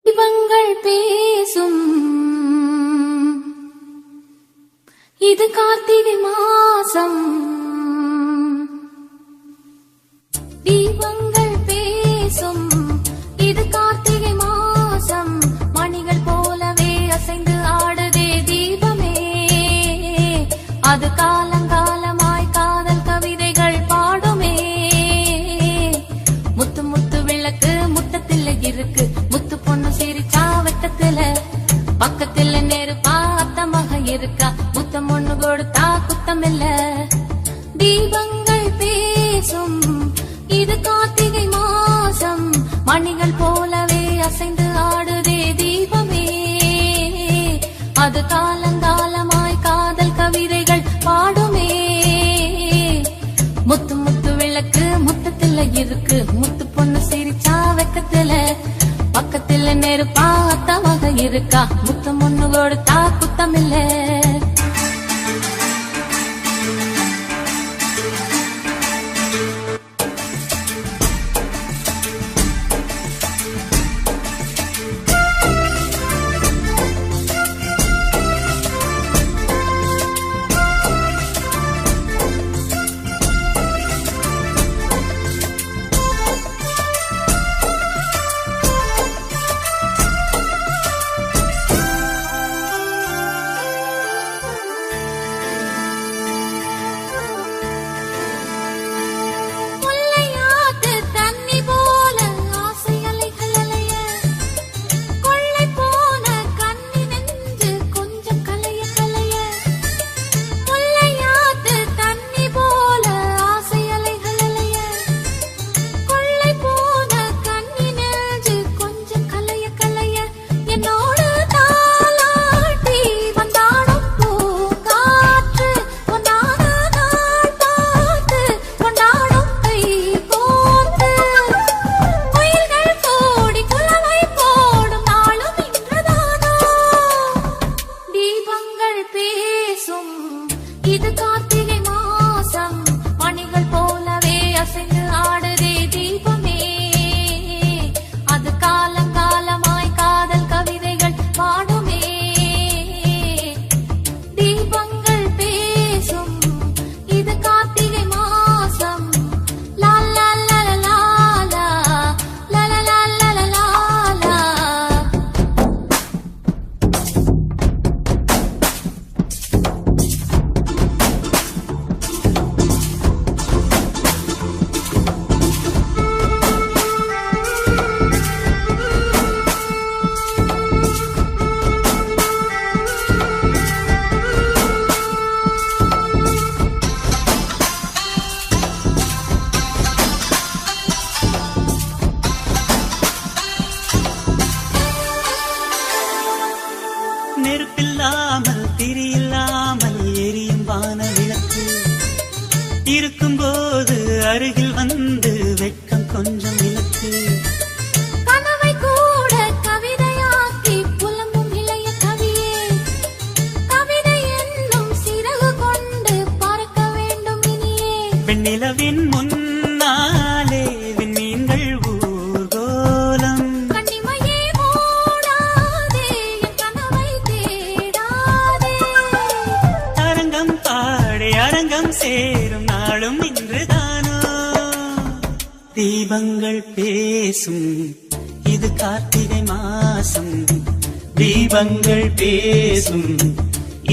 தீபங்கள் பேசும் இது கார்த்திகை மாசம். தீபங்கள் பேசும் இது கார்த்திகை மாசம். மணிகள் போலவே அசைந்து ஆடுதே தீபமே. அது காலங்காலமாய் காதல் கவிதைகள் பாடுமே. முத்து முத்து விளக்கு முத்தத்தில் இருக்கு. முத்து பொண்ணு சிரிச்சா வெட்டத்துல பக்கத்துல நெருப்பா அத்தமாக இருக்கா. முத்தம் ஒண்ணு கொடுத்தா குத்தமில்ல. தீபங்கள் பேசும் இது கார்த்திகை மாசம். மணிகள் போலவே அசைந்து ஆடுதே தீபமே. அது காலங்காலமாய் காதல் கவிதைகள் பாடுமே. முத்து முத்து விளக்கு முத்தத்துல இருக்கு. முத்து பொண்ணு சிரிச்சா வெக்கத்துல பக்கத்துல நெருப்பா அத்தமாக இருக்கா. முத்தம் ஒண்ணு கொடுத்தா குத்தமில்ல. இது கார்த்திகை மாசம். மணிகள் போலவே அசைந்து ஆடுதே தீபமே. அது காலங்காலமாய் காதல் கவிதைகள் பாடுமே. தீபங்கள் பேசும் இது கார்த்திகை மாசம். லா லா லா லா லா லா லா லா லா லா லா. நெருப்பில்லாமல் திரியில்லாமல் எரியும் வான விளக்கு இருக்கும்போது அருகில் வந்து வெட்கம் கொஞ்சம் விளக்கு. கனவை கூட கவிதையாக்கி புலம்பும் இளைய கவியே. கவிதை என்னும் சிறகு கொண்டு பறக்க வேண்டும் இனியே. வெண்ணிலவின் முன்னாலே விண்மீன்கள் ஊர்கோலம். கண்ணிமையே மூடாதே என் கனவை தேடாதே. அரங்கம் பாடி அரங்கம் சேரும் நாளும் இன்றுதானோ. தீபங்கள் பேசும் இது கார்த்திகை மாசம். தீபங்கள் பேசும்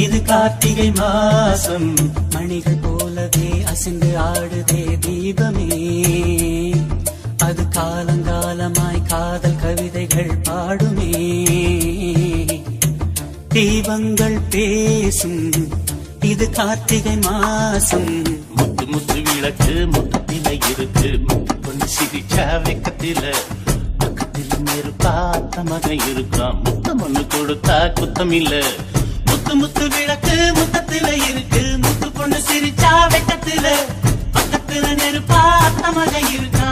இது கார்த்திகை மாசம். மணிகள் போலவே அசைந்து ஆடுதே தீபமே. அது காலங்காலமாய் காதல் கவிதைகள் பாடுமே. தீபங்கள் பேசும் இது கார்த்திகை மாசம். முத்து முத்து விளக்கு முத்தத்தில இருக்கு. முத்து பொண்ணு சிரிச்சா வெக்கத்தில பக்கத்தில் நெருப்பா அத்தமாக இருக்கான். முத்தம் ஒண்ணு கொடுத்தா குத்தம் இல்ல. முத்து முத்து விளக்கு முத்தத்தில இருக்கு. முத்து பொண்ணு சிரிச்சா வெக்கத்தில பக்கத்துல நெருப்பா அத்தமாக இருக்கா.